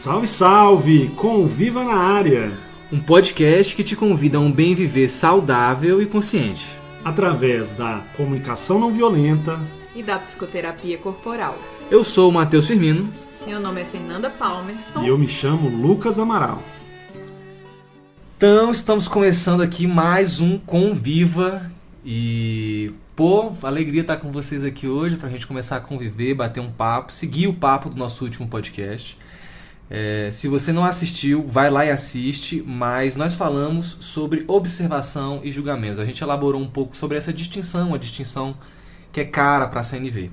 Salve, salve! Conviva na área! Um podcast que te convida a um bem viver saudável e consciente. Através da comunicação não violenta e da psicoterapia corporal. Eu sou o Matheus Firmino. Meu nome é Fernanda Palmerston. E eu me chamo Lucas Amaral. Então, estamos começando aqui mais um Conviva. E, alegria estar com vocês aqui hoje pra gente começar a conviver, bater um papo, seguir o papo do nosso último podcast. Se você não assistiu, vai lá e assiste, mas nós falamos sobre observação e julgamentos. A gente elaborou um pouco sobre essa distinção, a distinção que é cara para a CNV.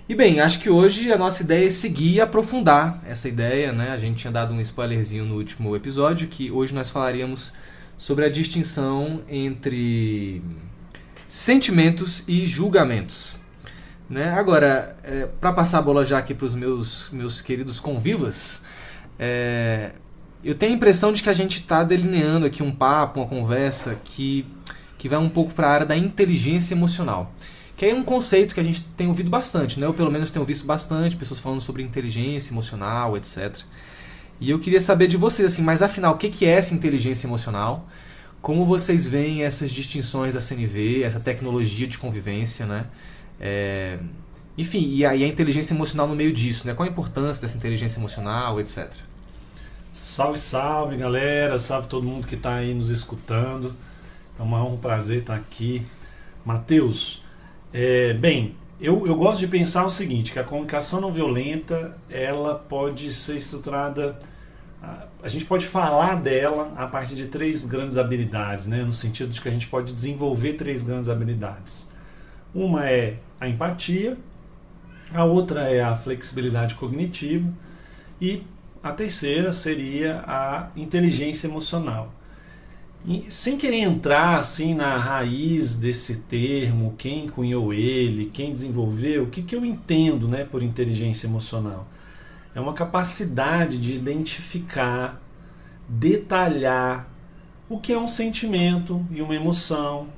E bem, acho que hoje a nossa ideia é seguir e aprofundar essa ideia, né? A gente tinha dado um spoilerzinho no último episódio, que hoje nós falaríamos sobre a distinção entre sentimentos e julgamentos. Né? Agora, para passar a bola já aqui para os meus queridos convivas, eu tenho a impressão de que a gente está delineando aqui um papo, uma conversa que vai um pouco para a área da inteligência emocional, que é um conceito que a gente tem ouvido bastante, né? Eu pelo menos tenho visto bastante pessoas falando sobre inteligência emocional, etc. E eu queria saber de vocês, assim, mas afinal, o que é essa inteligência emocional? Como vocês veem essas distinções da CNV, essa tecnologia de convivência, né? Enfim, e a inteligência emocional no meio disso, né? Qual a importância dessa inteligência emocional, etc. Salve, salve, galera! Salve todo mundo que está aí nos escutando. É uma honra, um prazer estar aqui. Matheus, eu gosto de pensar o seguinte, que a comunicação não violenta, ela pode ser estruturada... A gente pode falar dela a partir de 3 grandes habilidades, né? No sentido de que a gente pode desenvolver 3 grandes habilidades. Uma é a empatia, a outra é a flexibilidade cognitiva e a terceira seria a inteligência emocional. E, sem querer entrar assim na raiz desse termo, quem cunhou ele, quem desenvolveu, o que eu entendo, né, por inteligência emocional? É uma capacidade de identificar, detalhar o que é um sentimento e uma emoção,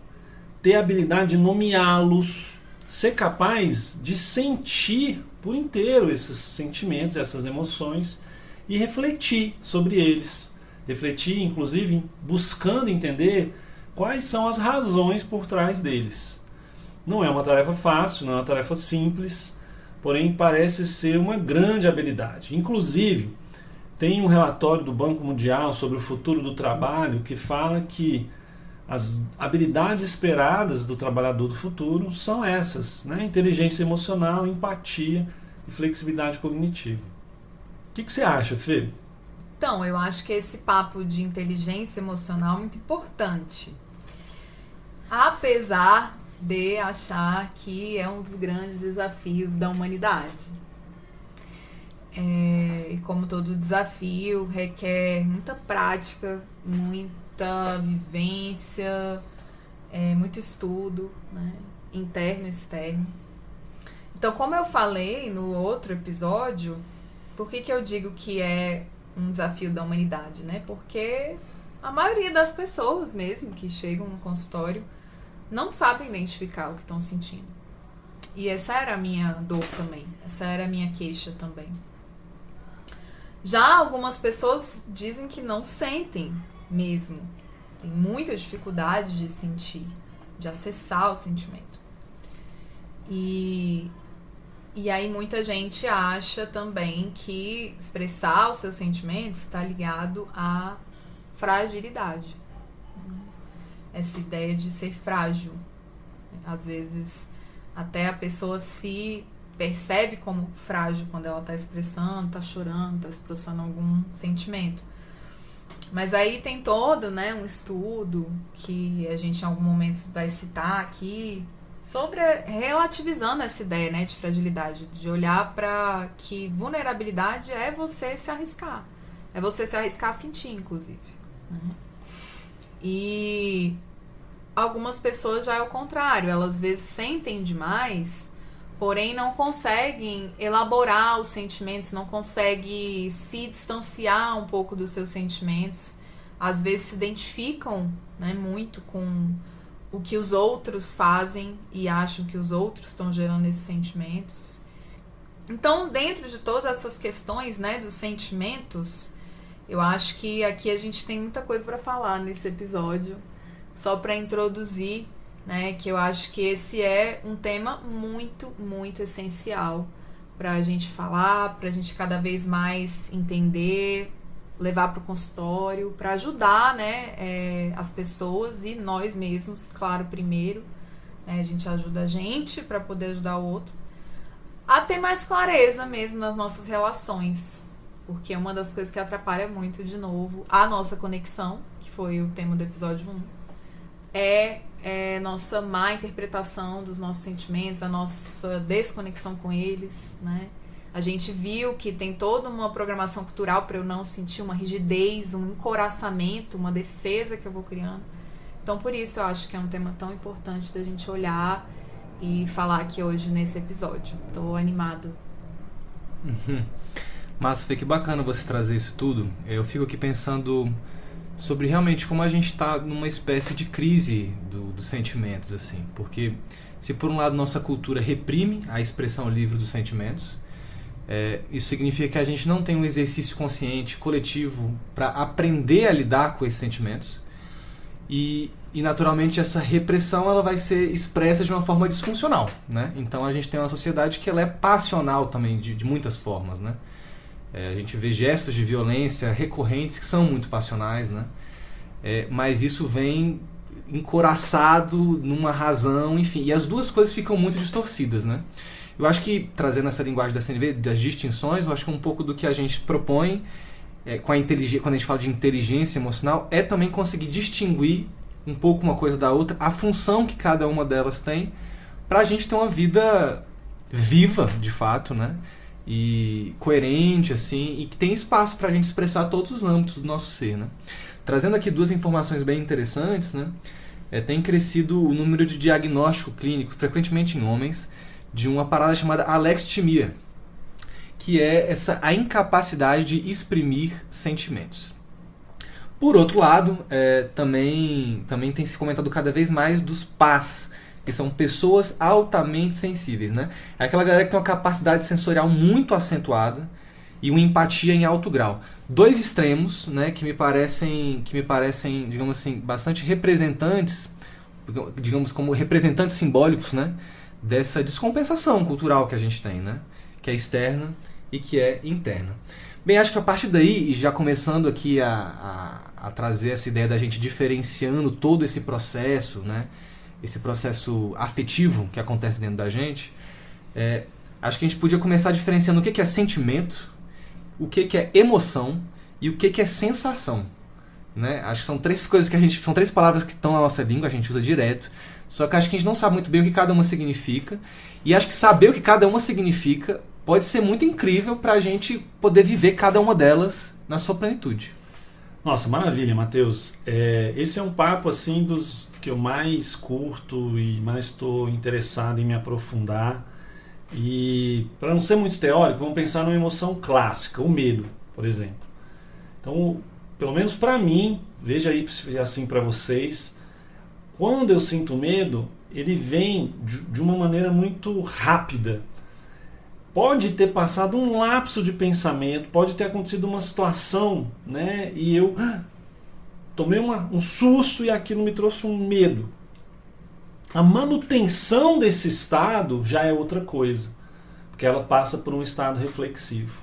ter a habilidade de nomeá-los, ser capaz de sentir por inteiro esses sentimentos, essas emoções e refletir sobre eles. Refletir, inclusive, buscando entender quais são as razões por trás deles. Não é uma tarefa fácil, não é uma tarefa simples, porém parece ser uma grande habilidade. Inclusive, tem um relatório do Banco Mundial sobre o futuro do trabalho que fala que as habilidades esperadas do trabalhador do futuro são essas, né? Inteligência emocional, empatia e flexibilidade cognitiva. O que você acha, Fê? Então, eu acho que esse papo de inteligência emocional é muito importante. Apesar de achar que é um dos grandes desafios da humanidade. E como todo desafio, requer muita prática, muita vivência, muito estudo, né? Interno e externo. Então, como eu falei no outro episódio, por que eu digo que é um desafio da humanidade, né? Porque a maioria das pessoas mesmo que chegam no consultório não sabem identificar o que estão sentindo. E essa era a minha dor também, essa era a minha queixa também. Já algumas pessoas dizem que não sentem mesmo. Tem muita dificuldade de sentir, de acessar o sentimento. E aí muita gente acha também que expressar os seus sentimentos está ligado à fragilidade. Essa ideia de ser frágil. Às vezes até a pessoa se percebe como frágil quando ela está expressando, está chorando, está expressando algum sentimento. Mas aí tem todo, né, um estudo que a gente em algum momento vai citar aqui sobre relativizando essa ideia, né, de fragilidade, de olhar para que vulnerabilidade é você se arriscar. É você se arriscar a sentir, inclusive. Né? E algumas pessoas já é o contrário, elas às vezes sentem demais, porém não conseguem elaborar os sentimentos, não conseguem se distanciar um pouco dos seus sentimentos, às vezes se identificam, né, muito com o que os outros fazem e acham que os outros estão gerando esses sentimentos. Então, dentro de todas essas questões, né, dos sentimentos, eu acho que aqui a gente tem muita coisa para falar nesse episódio, só para introduzir, né, que eu acho que esse é um tema muito, muito essencial para a gente falar, para a gente cada vez mais entender, levar para o consultório, para ajudar, né, as pessoas e nós mesmos, claro, primeiro, né, a gente ajuda a gente para poder ajudar o outro, a ter mais clareza mesmo nas nossas relações, porque uma das coisas que atrapalha muito, de novo, a nossa conexão, que foi o tema do episódio 1, é nossa má interpretação dos nossos sentimentos, a nossa desconexão com eles, né? A gente viu que tem toda uma programação cultural para eu não sentir uma rigidez, um encoraçamento, uma defesa que eu vou criando. Então, por isso, eu acho que é um tema tão importante da gente olhar e falar aqui hoje nesse episódio. Tô animada. Massa, Fê, que bacana você trazer isso tudo. Eu fico aqui pensando sobre realmente como a gente está numa espécie de crise dos sentimentos, assim. Porque se por um lado nossa cultura reprime a expressão livre dos sentimentos, isso significa que a gente não tem um exercício consciente, coletivo, para aprender a lidar com esses sentimentos. E naturalmente essa repressão ela vai ser expressa de uma forma disfuncional, né? Então a gente tem uma sociedade que ela é passional também de muitas formas, né? A gente vê gestos de violência recorrentes que são muito passionais, né? Mas isso vem encoraçado numa razão, enfim, e as duas coisas ficam muito distorcidas, né? Eu acho que, trazendo essa linguagem da CNV, das distinções, eu acho que um pouco do que a gente propõe com a inteligência, quando a gente fala de inteligência emocional, é também conseguir distinguir um pouco uma coisa da outra, a função que cada uma delas tem, para a gente ter uma vida viva, de fato, né? E coerente, assim, e que tem espaço para a gente expressar todos os âmbitos do nosso ser, né? Trazendo aqui duas informações bem interessantes, né? Tem crescido o número de diagnóstico clínico, frequentemente em homens, de uma parada chamada alexithymia, que é a incapacidade de exprimir sentimentos. Por outro lado, também tem se comentado cada vez mais dos PAS, que são pessoas altamente sensíveis, né? É aquela galera que tem uma capacidade sensorial muito acentuada e uma empatia em alto grau. Dois extremos, né, que me parecem, digamos assim, bastante representantes, digamos como representantes simbólicos, né, dessa descompensação cultural que a gente tem, né, que é externa e que é interna. Bem, acho que a partir daí, e já começando aqui a trazer essa ideia da gente diferenciando todo esse processo, né, esse processo afetivo que acontece dentro da gente, acho que a gente podia começar diferenciando o que é sentimento, o que é emoção e o que é sensação, né? Acho que são três coisas são três palavras que estão na nossa língua, a gente usa direto, só que acho que a gente não sabe muito bem o que cada uma significa, e acho que saber o que cada uma significa pode ser muito incrível para a gente poder viver cada uma delas na sua plenitude. Nossa, maravilha, Matheus. Esse é um papo assim dos que eu mais curto e mais estou interessado em me aprofundar. E para não ser muito teórico, vamos pensar numa emoção clássica, o medo, por exemplo. Então, pelo menos para mim, veja aí se é assim para vocês, quando eu sinto medo, ele vem de uma maneira muito rápida. Pode ter passado um lapso de pensamento, pode ter acontecido uma situação, né, e eu tomei um susto e aquilo me trouxe um medo. A manutenção desse estado já é outra coisa, porque ela passa por um estado reflexivo.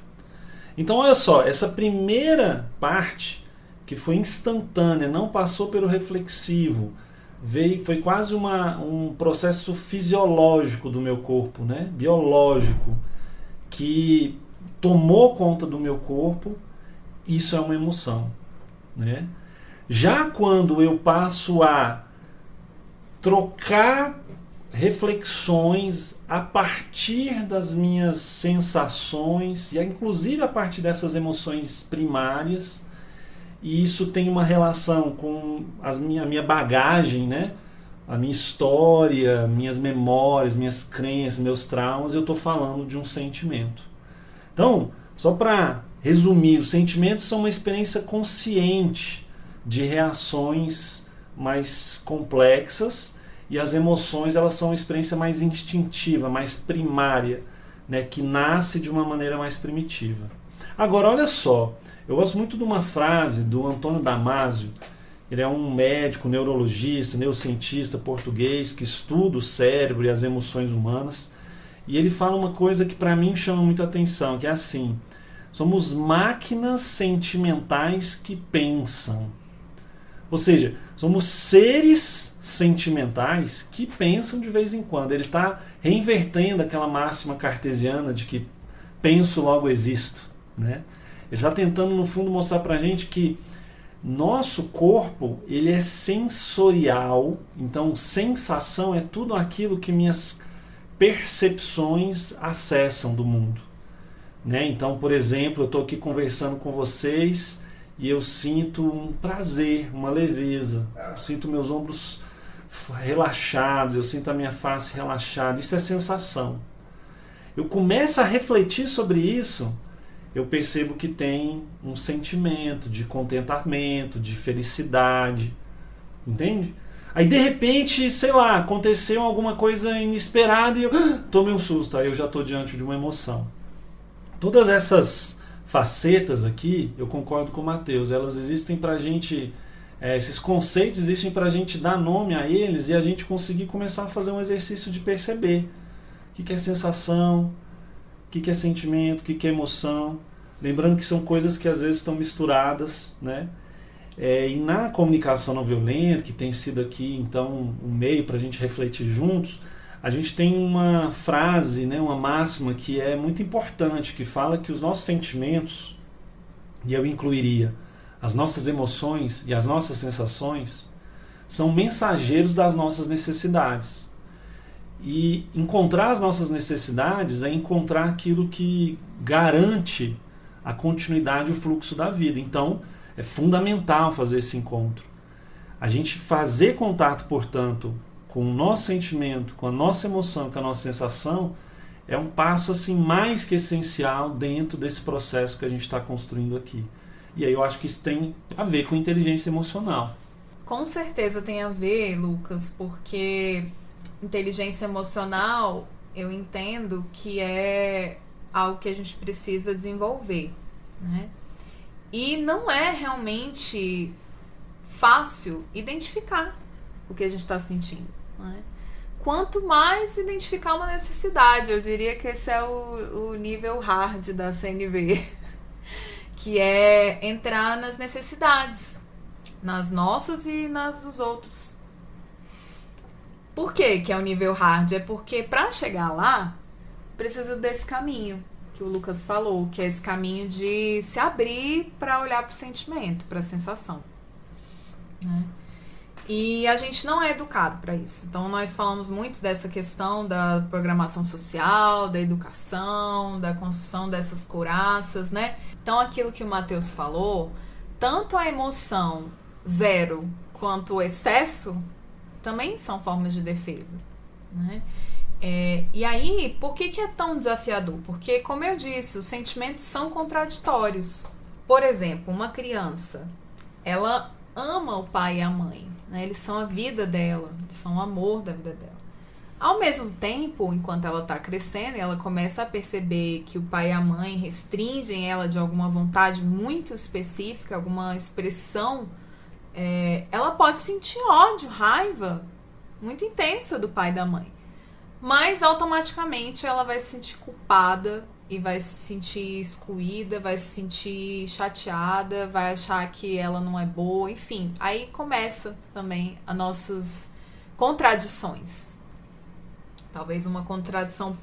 Então, olha só, essa primeira parte, que foi instantânea, não passou pelo reflexivo, foi quase um processo fisiológico do meu corpo, né, biológico, que tomou conta do meu corpo. Isso é uma emoção, né? Já quando eu passo a trocar reflexões a partir das minhas sensações, e inclusive a partir dessas emoções primárias, e isso tem uma relação com a minha bagagem, né? A minha história, minhas memórias, minhas crenças, meus traumas, eu estou falando de um sentimento. Então, só para resumir, os sentimentos são uma experiência consciente de reações mais complexas, e as emoções elas são uma experiência mais instintiva, mais primária, né, que nasce de uma maneira mais primitiva. Agora, olha só, eu gosto muito de uma frase do Antônio Damasio. Ele é um médico, neurologista, neurocientista português que estuda o cérebro e as emoções humanas. E ele fala uma coisa que para mim chama muita atenção, que é assim: somos máquinas sentimentais que pensam. Ou seja, somos seres sentimentais que pensam de vez em quando. Ele está reinvertendo aquela máxima cartesiana de que penso, logo existo, né? Ele está tentando, no fundo, mostrar para a gente que nosso corpo, ele é sensorial. Então, sensação é tudo aquilo que minhas percepções acessam do mundo, né? Então, por exemplo, eu estou aqui conversando com vocês e eu sinto um prazer, uma leveza. Eu sinto meus ombros relaxados, eu sinto a minha face relaxada. Isso é sensação. Eu começo a refletir sobre isso, eu percebo que tem um sentimento de contentamento, de felicidade, entende? Aí de repente, sei lá, aconteceu alguma coisa inesperada e eu tomei um susto, aí eu já estou diante de uma emoção. Todas essas facetas aqui, eu concordo com o Matheus, elas existem pra gente, esses conceitos existem pra gente dar nome a eles e a gente conseguir começar a fazer um exercício de perceber o que é sensação, o que é sentimento, o que é emoção. Lembrando que são coisas que às vezes estão misturadas, né? E na comunicação não violenta, que tem sido aqui então um meio para a gente refletir juntos, a gente tem uma frase, né, uma máxima que é muito importante, que fala que os nossos sentimentos, e eu incluiria as nossas emoções e as nossas sensações, são mensageiros das nossas necessidades. E encontrar as nossas necessidades é encontrar aquilo que garante a continuidade e o fluxo da vida. Então, é fundamental fazer esse encontro. A gente fazer contato, portanto, com o nosso sentimento, com a nossa emoção, com a nossa sensação, é um passo assim mais que essencial dentro desse processo que a gente está construindo aqui. E aí eu acho que isso tem a ver com inteligência emocional. Com certeza tem a ver, Lucas, porque inteligência emocional, eu entendo que é algo que a gente precisa desenvolver, né? E não é realmente fácil identificar o que a gente está sentindo, né? Quanto mais identificar uma necessidade, eu diria que esse é o nível hard da CNV, que é entrar nas necessidades, nas nossas e nas dos outros. Por que é o nível hard? É porque para chegar lá, precisa desse caminho que o Lucas falou, que é esse caminho de se abrir para olhar para o sentimento, para a sensação, né? E a gente não é educado para isso. Então nós falamos muito dessa questão da programação social, da educação, da construção dessas couraças, né? Então aquilo que o Matheus falou, tanto a emoção zero quanto o excesso também são formas de defesa, né? E aí, por que é tão desafiador? Porque, como eu disse, os sentimentos são contraditórios. Por exemplo, uma criança, ela ama o pai e a mãe, né? Eles são a vida dela, eles são o amor da vida dela. Ao mesmo tempo, enquanto ela está crescendo, ela começa a perceber que o pai e a mãe restringem ela de alguma vontade muito específica, alguma expressão. Ela pode sentir ódio, raiva muito intensa do pai e da mãe, mas automaticamente ela vai se sentir culpada e vai se sentir excluída, vai se sentir chateada, vai achar que ela não é boa, enfim. Aí começa também as nossas contradições. Talvez uma contradição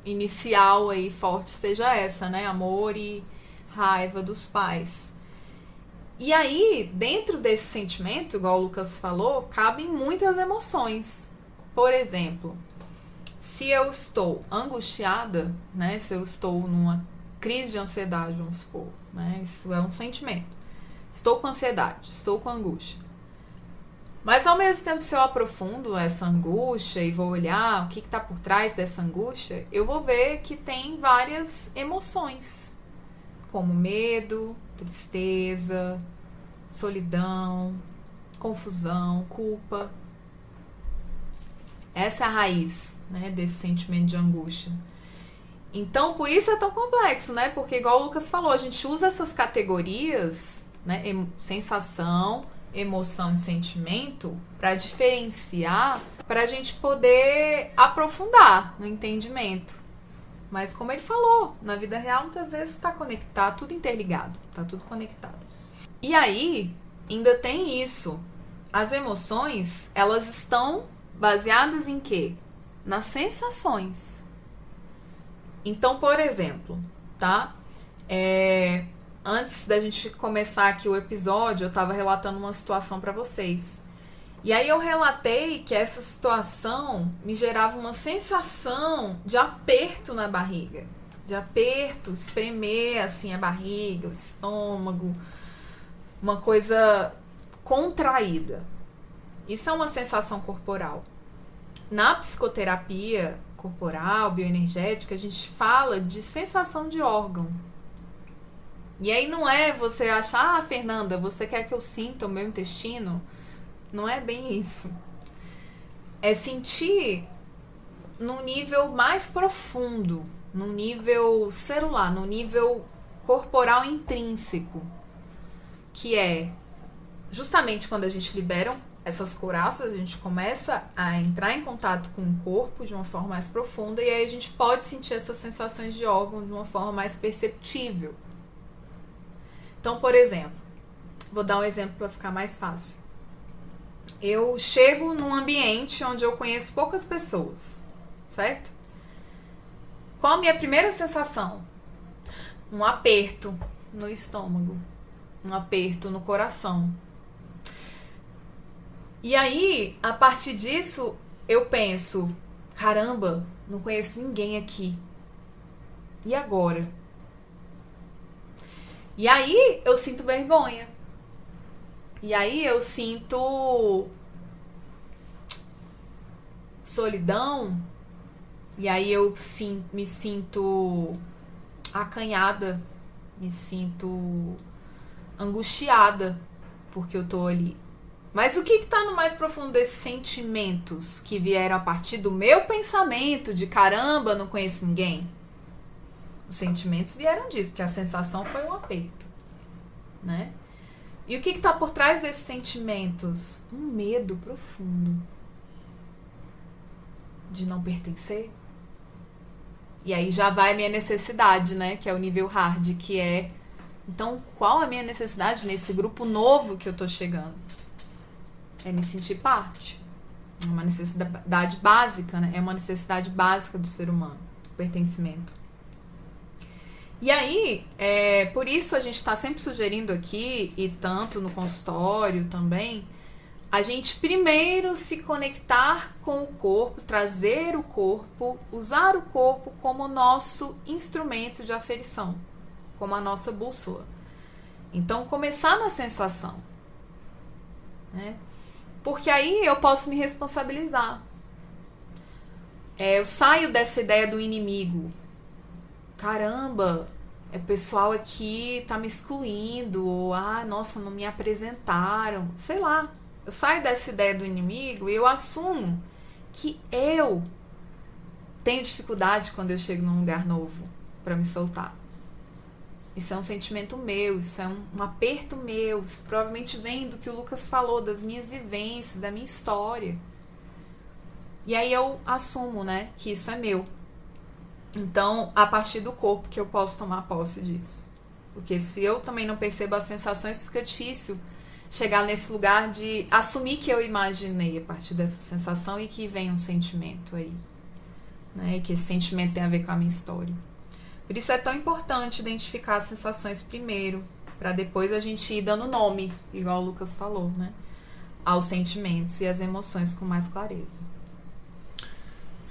inicial aí forte seja essa, né? Amor e raiva dos pais. E aí, dentro desse sentimento, igual o Lucas falou, cabem muitas emoções. Por exemplo, se eu estou angustiada, né? Se eu estou numa crise de ansiedade, vamos supor, né? Isso é um sentimento. Estou com ansiedade, estou com angústia. Mas ao mesmo tempo, se eu aprofundo essa angústia e vou olhar o que está por trás dessa angústia, eu vou ver que tem várias emoções, como medo, tristeza, solidão, confusão, culpa. Essa é a raiz, né, desse sentimento de angústia. Então, por isso é tão complexo, né? Porque, igual o Lucas falou, a gente usa essas categorias, né? Sensação, emoção e sentimento, para diferenciar, para a gente poder aprofundar no entendimento. Mas, como ele falou, na vida real, muitas vezes está conectado, tudo interligado, está tudo conectado. E aí, ainda tem isso. As emoções, elas estão baseadas em quê? Nas sensações. Então, por exemplo, tá? Antes da gente começar aqui o episódio, eu estava relatando uma situação para vocês. E aí eu relatei que essa situação me gerava uma sensação de aperto na barriga. De aperto, espremer assim a barriga, o estômago, uma coisa contraída. Isso é uma sensação corporal. Na psicoterapia corporal, bioenergética, a gente fala de sensação de órgão. E aí não é você achar, Fernanda, você quer que eu sinta o meu intestino? Não é bem isso. É sentir num nível mais profundo, no nível celular, no nível corporal intrínseco, que é justamente quando a gente libera essas couraças, a gente começa a entrar em contato com o corpo de uma forma mais profunda e aí a gente pode sentir essas sensações de órgão de uma forma mais perceptível. Então, por exemplo, vou dar um exemplo para ficar mais fácil. Eu chego num ambiente onde eu conheço poucas pessoas, certo? Qual a minha primeira sensação? Um aperto no estômago, um aperto no coração. E aí, a partir disso, eu penso, caramba, não conheço ninguém aqui. E agora? E aí, eu sinto vergonha. E aí, eu sinto solidão. E aí, eu me sinto acanhada. Me sinto angustiada porque eu tô ali. Mas o que está no mais profundo desses sentimentos que vieram a partir do meu pensamento de caramba, não conheço ninguém? Os sentimentos vieram disso, porque a sensação foi um aperto, né? E o que está por trás desses sentimentos? Um medo profundo de não pertencer. E aí já vai a minha necessidade, né? Que é o nível hard, que é... Então, qual a minha necessidade nesse grupo novo que eu tô chegando? É me sentir parte. É uma necessidade básica, né? É uma necessidade básica do ser humano, o pertencimento. E aí, por isso a gente está sempre sugerindo aqui, e tanto no consultório também, a gente primeiro se conectar com o corpo, trazer o corpo, usar o corpo como nosso instrumento de aferição, como a nossa bússola. Então, começar na sensação, né? Porque aí eu posso me responsabilizar. Eu saio dessa ideia do inimigo. Caramba, o pessoal aqui tá me excluindo. Ou, nossa, não me apresentaram. Sei lá. Eu saio dessa ideia do inimigo e eu assumo que eu tenho dificuldade quando eu chego num lugar novo para me soltar. Isso é um sentimento meu, isso é um aperto meu, isso provavelmente vem do que o Lucas falou, das minhas vivências, da minha história. E aí eu assumo, né, que isso é meu. Então, a partir do corpo que eu posso tomar posse disso. Porque se eu também não percebo as sensações, fica difícil chegar nesse lugar de assumir que eu imaginei a partir dessa sensação e que vem um sentimento aí, né, e que esse sentimento tem a ver com a minha história. Por isso é tão importante identificar as sensações primeiro, para depois a gente ir dando nome, igual o Lucas falou, né, aos sentimentos e às emoções com mais clareza.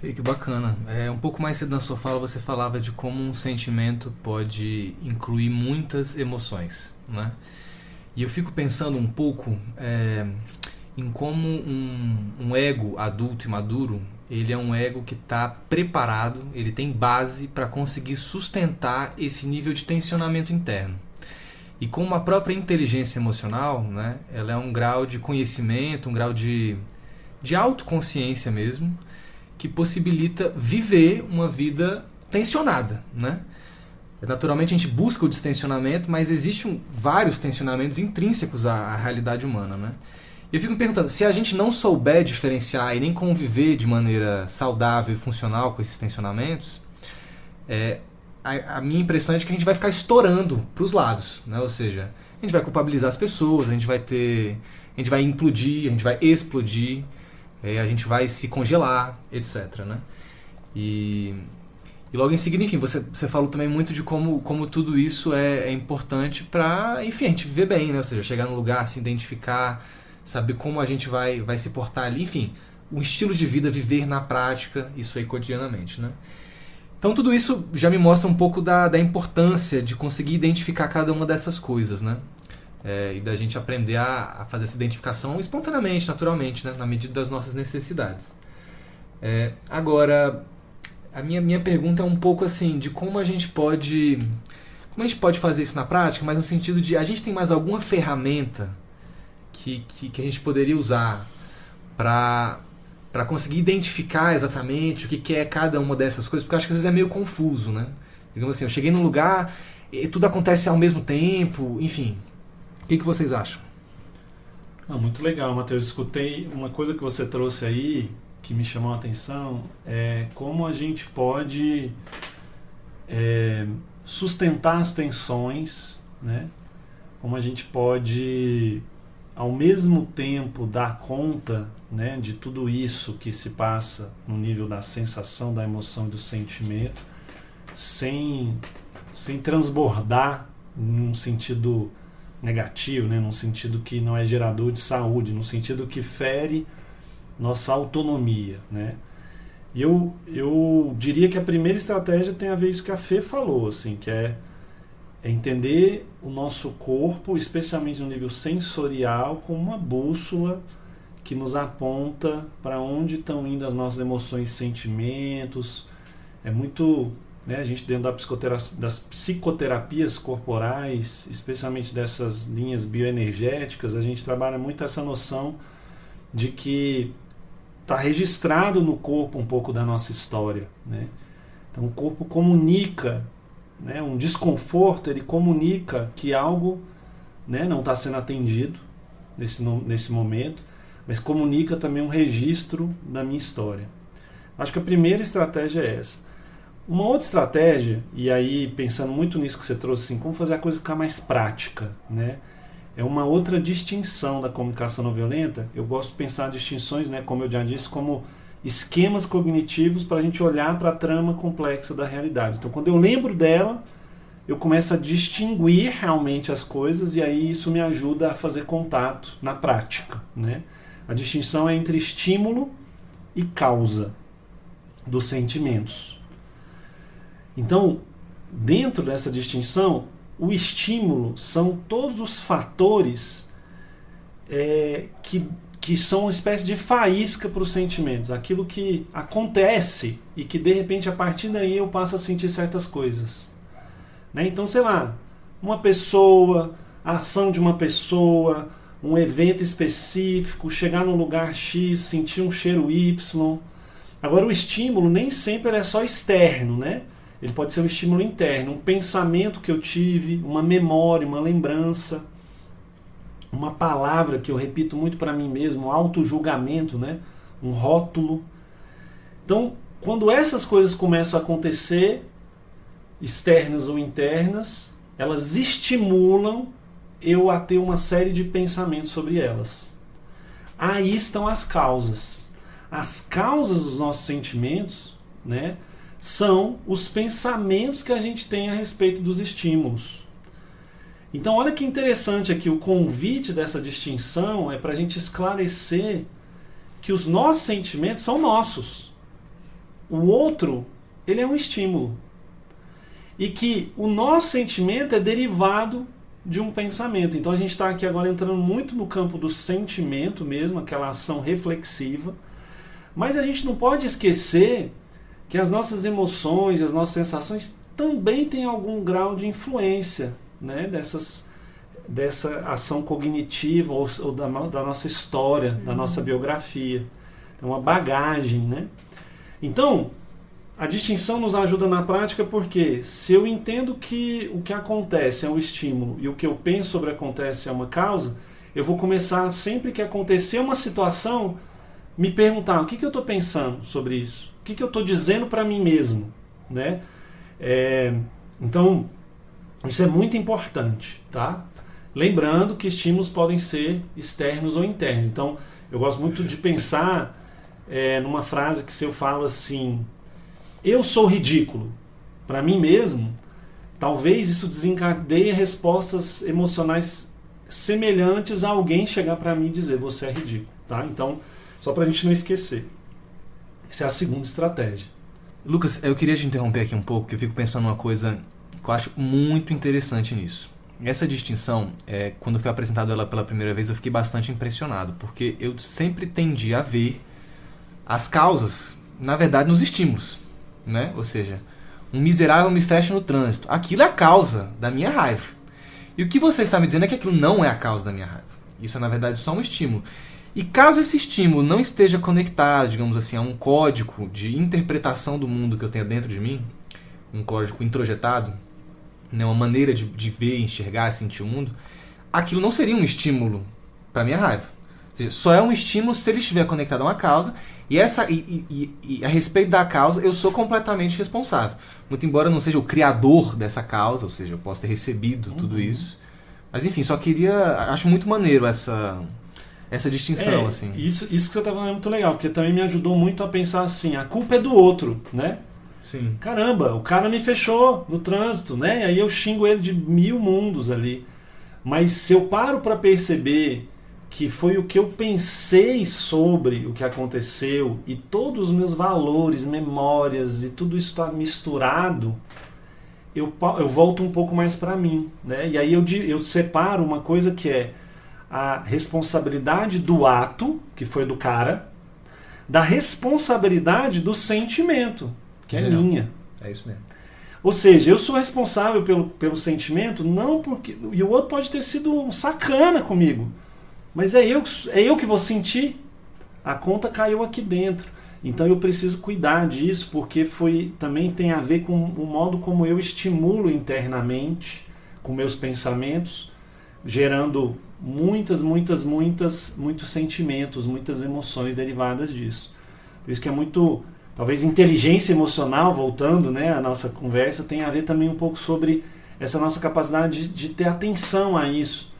Fê, que bacana. Um pouco mais cedo na sua fala você falava de como um sentimento pode incluir muitas emoções, né? E eu fico pensando um pouco em como um ego adulto e maduro, ele é um ego que está preparado, ele tem base para conseguir sustentar esse nível de tensionamento interno. E como a própria inteligência emocional, né, ela é um grau de conhecimento, um grau de autoconsciência mesmo, que possibilita viver uma vida tensionada, né? Naturalmente a gente busca o distensionamento, mas existem vários tensionamentos intrínsecos à realidade humana, né? E eu fico me perguntando, se a gente não souber diferenciar e nem conviver de maneira saudável e funcional com esses tensionamentos, a minha impressão é de que a gente vai ficar estourando para os lados, né? Ou seja, a gente vai culpabilizar as pessoas, a gente vai implodir, a gente vai explodir, a gente vai se congelar, etc, né? E logo em seguida, enfim, você falou também muito de como tudo isso é importante para, enfim, a gente viver bem, né? Ou seja, chegar num lugar, se identificar, saber como a gente vai se portar ali, enfim, um estilo de vida, viver na prática, isso aí cotidianamente, né? Então tudo isso já me mostra um pouco da importância de conseguir identificar cada uma dessas coisas, né? E da gente aprender a fazer essa identificação espontaneamente, naturalmente, né? Na medida das nossas necessidades. Agora, a minha pergunta é um pouco assim, de como a gente pode fazer isso na prática, mas no sentido de, a gente tem mais alguma ferramenta que a gente poderia usar para conseguir identificar exatamente o que é cada uma dessas coisas, porque eu acho que às vezes é meio confuso, né? Digamos assim, eu cheguei num lugar e tudo acontece ao mesmo tempo, enfim. O que vocês acham? Muito legal, Matheus. Escutei uma coisa que você trouxe aí que me chamou a atenção, é como a gente pode sustentar as tensões, né? Como a gente pode, ao mesmo tempo, dar conta, né, de tudo isso que se passa no nível da sensação, da emoção e do sentimento, sem transbordar num sentido negativo, né, num sentido que não é gerador de saúde, num sentido que fere nossa autonomia, né? E eu diria que a primeira estratégia tem a ver isso que a Fê falou, assim, que é entender o nosso corpo, especialmente no nível sensorial, como uma bússola que nos aponta para onde estão indo as nossas emoções e sentimentos. É muito, né, a gente dentro das psicoterapias corporais, especialmente dessas linhas bioenergéticas, a gente trabalha muito essa noção de que está registrado no corpo um pouco da nossa história, né? Então o corpo comunica, né, um desconforto, ele comunica que algo, né, não está sendo atendido nesse momento, mas comunica também um registro da minha história. Acho que a primeira estratégia é essa. Uma outra estratégia, e aí pensando muito nisso que você trouxe, assim, como fazer a coisa ficar mais prática, né? É uma outra distinção da comunicação não violenta. Eu gosto de pensar distinções, né, como eu já disse, como esquemas cognitivos para a gente olhar para a trama complexa da realidade. Então, quando eu lembro dela, eu começo a distinguir realmente as coisas e aí isso me ajuda a fazer contato na prática, né? A distinção é entre estímulo e causa dos sentimentos. Então, dentro dessa distinção, o estímulo são todos os fatores que são uma espécie de faísca para os sentimentos, aquilo que acontece e que de repente a partir daí eu passo a sentir certas coisas, né? Então, sei lá, uma pessoa, a ação de uma pessoa, um evento específico, chegar num lugar X, sentir um cheiro Y. Agora o estímulo nem sempre é só externo, né? Ele pode ser um estímulo interno, um pensamento que eu tive, uma memória, uma lembrança, uma palavra que eu repito muito para mim mesmo, um auto-julgamento, né? Um rótulo. Então, quando essas coisas começam a acontecer, externas ou internas, elas estimulam eu a ter uma série de pensamentos sobre elas. Aí estão as causas. As causas dos nossos sentimentos, né, são os pensamentos que a gente tem a respeito dos estímulos. Então, olha que interessante aqui, o convite dessa distinção é para a gente esclarecer que os nossos sentimentos são nossos. O outro, ele é um estímulo. E que o nosso sentimento é derivado de um pensamento. Então a gente está aqui agora entrando muito no campo do sentimento mesmo, aquela ação reflexiva. Mas a gente não pode esquecer que as nossas emoções, as nossas sensações também têm algum grau de influência, né, dessa ação cognitiva ou da nossa história, da nossa biografia. É uma bagagem, né? Então, a distinção nos ajuda na prática porque se eu entendo que o que acontece é um estímulo e o que eu penso sobre acontece é uma causa, eu vou começar, sempre que acontecer uma situação, me perguntar o que eu estou pensando sobre isso, o que eu estou dizendo para mim mesmo, né? Então, isso é muito importante, tá? Lembrando que estímulos podem ser externos ou internos. Então, eu gosto muito de pensar numa frase que se eu falo assim, eu sou ridículo para mim mesmo, talvez isso desencadeie respostas emocionais semelhantes a alguém chegar para mim e dizer você é ridículo, tá? Então, só para a gente não esquecer. Essa é a segunda estratégia. Lucas, eu queria te interromper aqui um pouco, porque eu fico pensando numa coisa que eu acho muito interessante nisso. Essa distinção, quando foi apresentado ela pela primeira vez, eu fiquei bastante impressionado, porque eu sempre tendi a ver as causas, na verdade, nos estímulos, né? Ou seja, um miserável me fecha no trânsito. Aquilo é a causa da minha raiva. E o que você está me dizendo é que aquilo não é a causa da minha raiva. Isso é, na verdade, só um estímulo. E caso esse estímulo não esteja conectado, digamos assim, a um código de interpretação do mundo que eu tenho dentro de mim, um código introjetado, né, uma maneira de ver, enxergar, sentir o mundo, aquilo não seria um estímulo para minha raiva. Ou seja, só é um estímulo se ele estiver conectado a uma causa e a respeito da causa eu sou completamente responsável. Muito embora eu não seja o criador dessa causa, ou seja, eu posso ter recebido tudo isso. Mas enfim, só queria... Acho muito maneiro essa distinção, assim. Isso que você está falando é muito legal, porque também me ajudou muito a pensar assim, a culpa é do outro, né? Sim. Caramba, o cara me fechou no trânsito, né? E aí eu xingo ele de 1000 mundos ali. Mas se eu paro para perceber que foi o que eu pensei sobre o que aconteceu e todos os meus valores, memórias e tudo isso está misturado, eu volto um pouco mais para mim, né? E aí eu separo uma coisa que é a responsabilidade do ato, que foi do cara, da responsabilidade do sentimento, que é minha. É isso mesmo. Ou seja, eu sou responsável pelo sentimento, não porque... E o outro pode ter sido um sacana comigo, mas é eu que vou sentir. A conta caiu aqui dentro. Então eu preciso cuidar disso, porque também tem a ver com o modo como eu estimulo internamente, com meus pensamentos, gerando muitos sentimentos, muitas emoções derivadas disso. Por isso que é muito... Talvez inteligência emocional, voltando, né, à nossa conversa, tem a ver também um pouco sobre essa nossa capacidade de ter atenção a isso,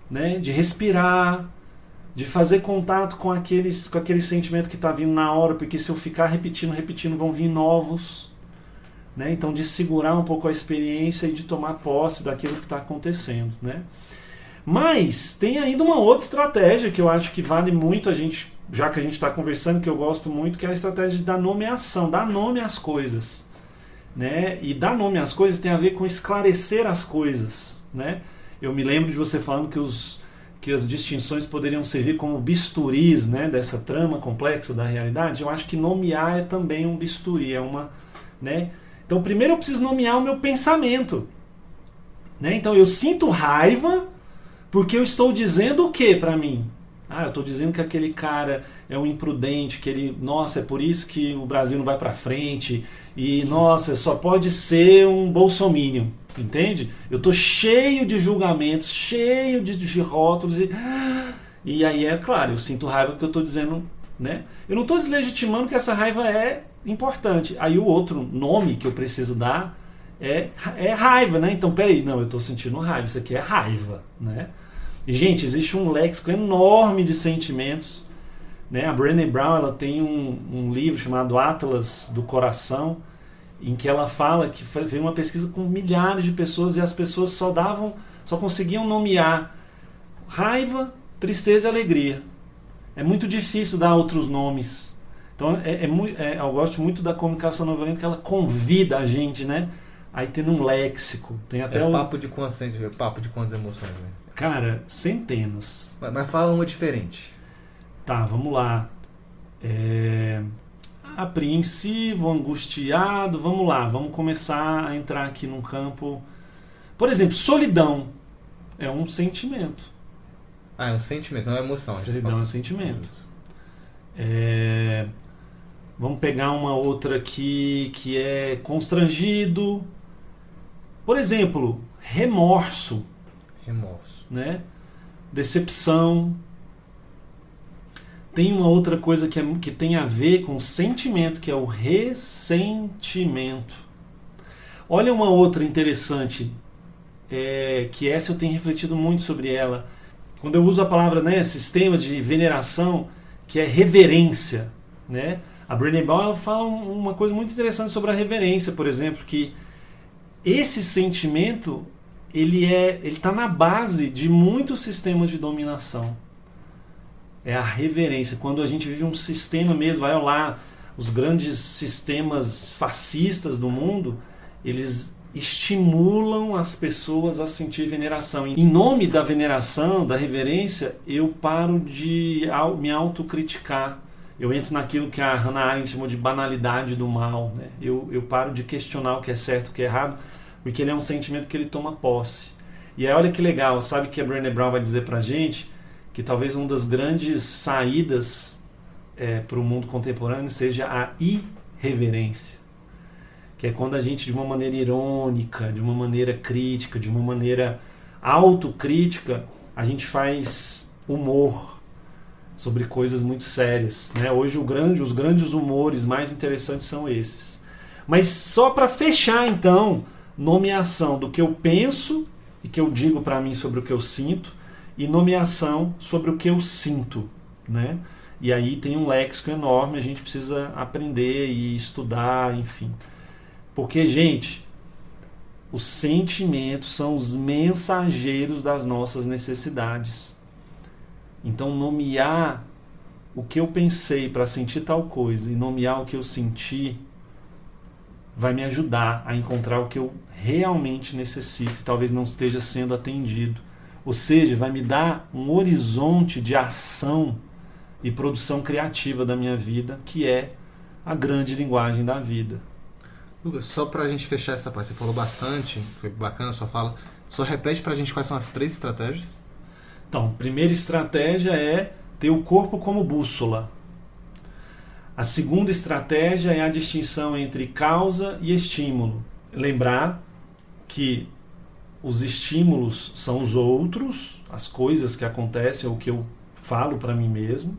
né, de respirar, de fazer contato com aquele sentimento que está vindo na hora, porque se eu ficar repetindo, vão vir novos, né, então de segurar um pouco a experiência e de tomar posse daquilo que está acontecendo, né. Mas tem ainda uma outra estratégia que eu acho que vale muito a gente, já que a gente está conversando, que eu gosto muito, que é a estratégia da nomeação, dar nome às coisas, né? E dar nome às coisas tem a ver com esclarecer as coisas, né? Eu me lembro de você falando que as distinções poderiam servir como bisturis, né, dessa trama complexa da realidade. Eu acho que nomear é também um bisturi, né? Então primeiro eu preciso nomear o meu pensamento, né? Então eu sinto raiva porque eu estou dizendo o que para mim? Eu estou dizendo que aquele cara é um imprudente, nossa, é por isso que o Brasil não vai para frente, e nossa, só pode ser um bolsominion, entende? Eu estou cheio de julgamentos, cheio de rótulos, e aí é claro, eu sinto raiva porque eu estou dizendo, né? Eu não estou deslegitimando que essa raiva é importante. Aí o outro nome que eu preciso dar é raiva, né? Então, peraí, não, eu estou sentindo raiva, isso aqui é raiva, né? E, gente, existe um léxico enorme de sentimentos, né? A Brené Brown, ela tem um livro chamado Atlas do Coração, em que ela fala que fez uma pesquisa com milhares de pessoas e as pessoas só conseguiam nomear raiva, tristeza e alegria. É muito difícil dar outros nomes. Então, eu gosto muito da comunicação não violenta, que ela convida a gente, né? Aí tem um léxico. Tem até papo de quantas emoções, né? Cara, centenas. Mas fala uma diferente. Tá, vamos lá. Apreensivo, angustiado, vamos lá. Vamos começar a entrar aqui num campo... Por exemplo, solidão é um sentimento. É um sentimento, não é emoção. Solidão é um sentimento. Vamos pegar uma outra aqui que é constrangido. Por exemplo, remorso. Remorso. Né? Decepção. Tem uma outra coisa que tem a ver com sentimento, que é o ressentimento. Olha uma outra interessante, que essa eu tenho refletido muito sobre ela. Quando eu uso a palavra, né, sistema de veneração, que é reverência. Né? A Brené Brown ela fala uma coisa muito interessante sobre a reverência, por exemplo, que esse sentimento ele está na base de muitos sistemas de dominação. É a reverência. Quando a gente vive um sistema mesmo, vai lá, os grandes sistemas fascistas do mundo, eles estimulam as pessoas a sentir veneração. Em nome da veneração, da reverência, eu paro de me autocriticar. Eu entro naquilo que a Hannah Arendt chamou de banalidade do mal. Né? Eu paro de questionar o que é certo, o que é errado, porque ele é um sentimento que ele toma posse. E aí olha que legal, sabe que a Brené Brown vai dizer pra gente que talvez uma das grandes saídas para o mundo contemporâneo seja a irreverência. Que é quando a gente, de uma maneira irônica, de uma maneira crítica, de uma maneira autocrítica, a gente faz humor sobre coisas muito sérias. Né? Hoje os grandes humores mais interessantes são esses. Mas só para fechar, então, nomeação do que eu penso e que eu digo para mim sobre o que eu sinto, e nomeação sobre o que eu sinto, né? E aí tem um léxico enorme, a gente precisa aprender e estudar, enfim. Porque, gente, os sentimentos são os mensageiros das nossas necessidades. Então, nomear o que eu pensei para sentir tal coisa e nomear o que eu senti vai me ajudar a encontrar o que eu realmente necessito e talvez não esteja sendo atendido. Ou seja, vai me dar um horizonte de ação e produção criativa da minha vida, que é a grande linguagem da vida. Lucas, só pra gente fechar essa parte, você falou bastante, foi bacana a sua fala, só repete pra gente quais são as 3 estratégias. Então, primeira estratégia é ter o corpo como bússola. A segunda estratégia é a distinção entre causa e estímulo. Lembrar que os estímulos são os outros, as coisas que acontecem, o que eu falo para mim mesmo,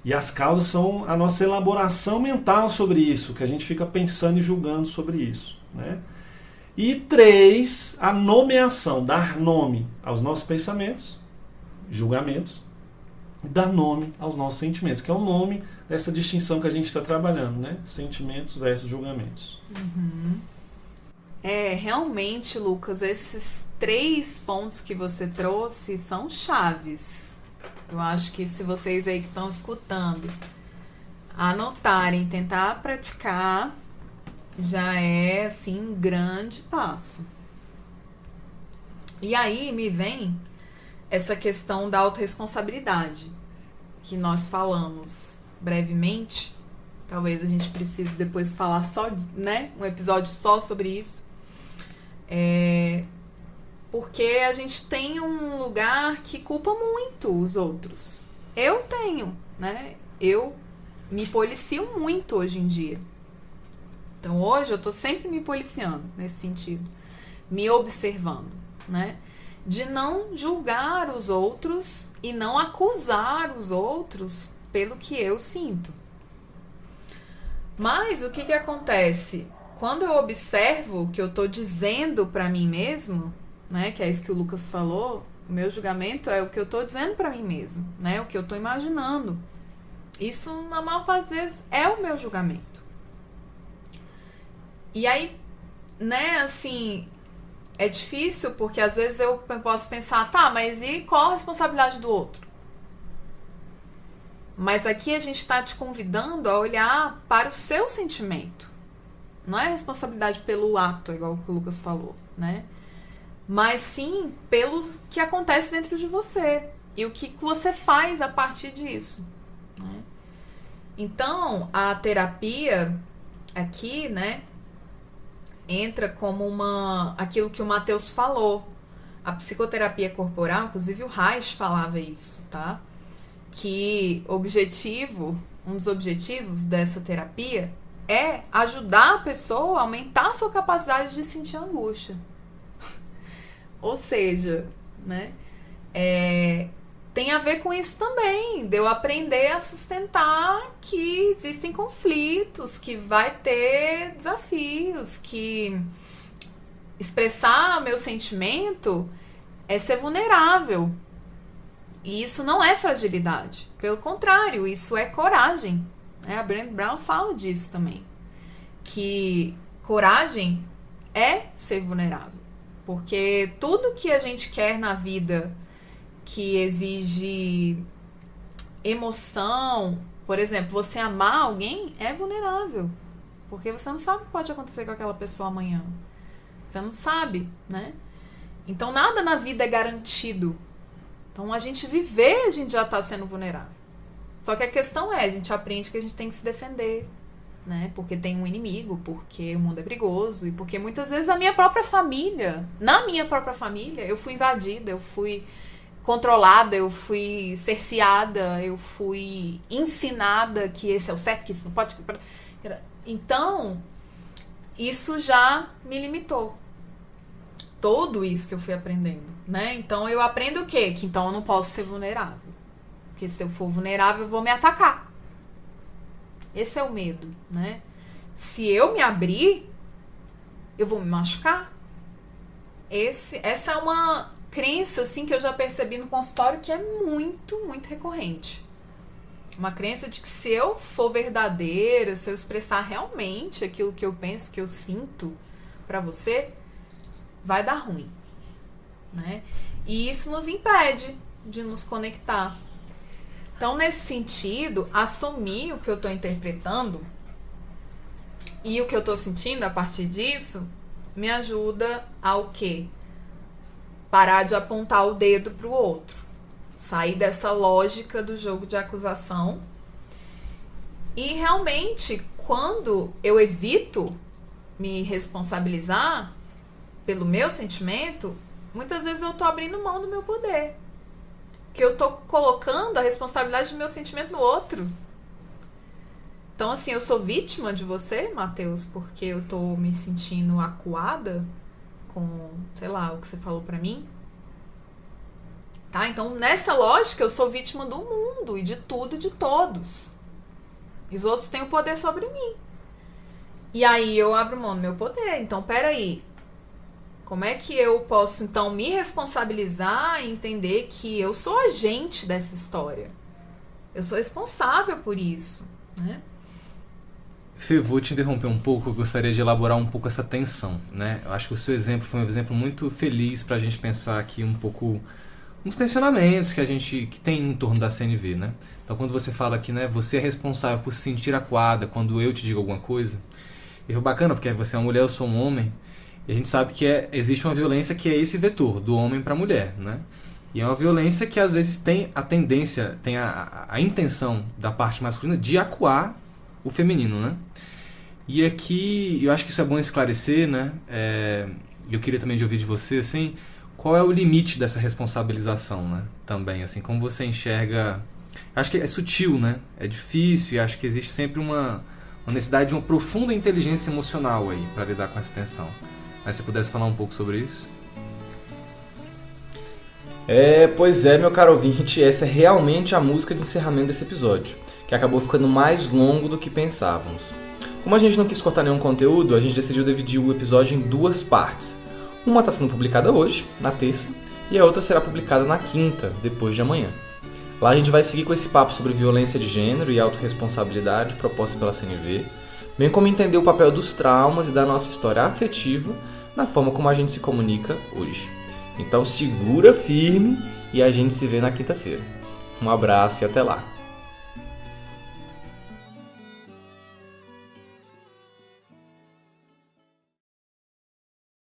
e as causas são a nossa elaboração mental sobre isso, que a gente fica pensando e julgando sobre isso. Né? E 3, a nomeação, dar nome aos nossos pensamentos, julgamentos, e dar nome aos nossos sentimentos, que é o nome dessa distinção que a gente está trabalhando, né? Sentimentos versus julgamentos. Uhum. Realmente, Lucas, esses 3 pontos que você trouxe são chaves. Eu acho que se vocês aí que estão escutando anotarem, tentar praticar, já é, assim, um grande passo. E aí me vem essa questão da autorresponsabilidade, que nós falamos brevemente. Talvez a gente precise depois falar só, né, um episódio só sobre isso. Porque a gente tem um lugar que culpa muito os outros. Eu tenho, né? Eu me policio muito hoje em dia. Então hoje eu tô sempre me policiando nesse sentido, me observando, né? De não julgar os outros e não acusar os outros pelo que eu sinto. Mas o que acontece? Quando eu observo o que eu estou dizendo para mim mesmo, né, que é isso que o Lucas falou, o meu julgamento é o que eu estou dizendo para mim mesmo, né, o que eu estou imaginando. Isso, na maior parte das vezes, é o meu julgamento. E aí, né, assim, é difícil porque às vezes eu posso pensar, tá, mas e qual a responsabilidade do outro? Mas aqui a gente está te convidando a olhar para o seu sentimento. Não é responsabilidade pelo ato, igual o Lucas falou, né? Mas sim pelo que acontece dentro de você e o que você faz a partir disso, né? Então, a terapia aqui, né, entra como aquilo que o Matheus falou. A psicoterapia corporal, inclusive o Reich falava isso, tá? Que objetivo, um dos objetivos dessa terapia é ajudar a pessoa a aumentar a sua capacidade de sentir angústia. Ou seja, né, tem a ver com isso também, de eu aprender a sustentar que existem conflitos, que vai ter desafios, que expressar o meu sentimento é ser vulnerável. E isso não é fragilidade. Pelo contrário, isso é coragem. A Brené Brown fala disso também. Que coragem é ser vulnerável. Porque tudo que a gente quer na vida que exige emoção, por exemplo, você amar alguém é vulnerável. Porque você não sabe o que pode acontecer com aquela pessoa amanhã. Você não sabe, né? Então nada na vida é garantido. Então a gente viver, a gente já está sendo vulnerável. Só que a questão é, a gente aprende que a gente tem que se defender, né? Porque tem um inimigo, porque o mundo é perigoso e porque muitas vezes na minha própria família, eu fui invadida, eu fui controlada, eu fui cerceada, eu fui ensinada que esse é o certo, que isso não pode... Então, isso já me limitou. Todo isso que eu fui aprendendo, né? Então eu aprendo o quê? Que então eu não posso ser vulnerável. Porque se eu for vulnerável, eu vou me atacar. Esse é o medo, né? Se eu me abrir, eu vou me machucar. Essa é uma crença, assim, que eu já percebi no consultório que é muito, muito recorrente. Uma crença de que se eu for verdadeira, se eu expressar realmente aquilo que eu penso, que eu sinto pra você, vai dar ruim, né? E isso nos impede de nos conectar. Então, nesse sentido, assumir o que eu estou interpretando e o que eu estou sentindo a partir disso me ajuda ao quê? Parar de apontar o dedo para o outro. Sair dessa lógica do jogo de acusação. E realmente, quando eu evito me responsabilizar pelo meu sentimento, muitas vezes eu tô abrindo mão do meu poder. Que eu tô colocando a responsabilidade do meu sentimento no outro. Então, assim, eu sou vítima de você, Matheus, porque eu tô me sentindo acuada com, sei lá, o que você falou pra mim. Tá? Então, nessa lógica, eu sou vítima do mundo e de tudo e de todos. E os outros têm o poder sobre mim. E aí eu abro mão do meu poder. Então, peraí. Como é que eu posso, então, me responsabilizar e entender que eu sou agente dessa história? Eu sou responsável por isso, né? Fê, vou te interromper um pouco, eu gostaria de elaborar um pouco essa tensão, né? Eu acho que o seu exemplo foi um exemplo muito feliz para a gente pensar aqui um pouco uns tensionamentos que tem em torno da CNV, né? Então, quando você fala que, né, você é responsável por se sentir acuada quando eu te digo alguma coisa, e foi bacana, porque você é uma mulher, eu sou um homem, e a gente sabe que existe uma violência que é esse vetor, do homem para a mulher, né? E é uma violência que às vezes tem a tendência, tem a intenção da parte masculina de acuar o feminino, né? E aqui, eu acho que isso é bom esclarecer, né? Eu queria também de ouvir de você, assim, qual é o limite dessa responsabilização, né? Também, assim, como você enxerga... Acho que é sutil, né? É difícil e acho que existe sempre uma necessidade de uma profunda inteligência emocional aí para lidar com essa tensão. Aí você pudesse falar um pouco sobre isso? Pois é, meu caro ouvinte, essa é realmente a música de encerramento desse episódio, que acabou ficando mais longo do que pensávamos. Como a gente não quis cortar nenhum conteúdo, a gente decidiu dividir o episódio em 2 partes. Uma está sendo publicada hoje, na terça, e a outra será publicada na quinta, depois de amanhã. Lá a gente vai seguir com esse papo sobre violência de gênero e autorresponsabilidade proposta pela CNV, bem como entender o papel dos traumas e da nossa história afetiva na forma como a gente se comunica hoje. Então segura firme e a gente se vê na quinta-feira. Um abraço e até lá!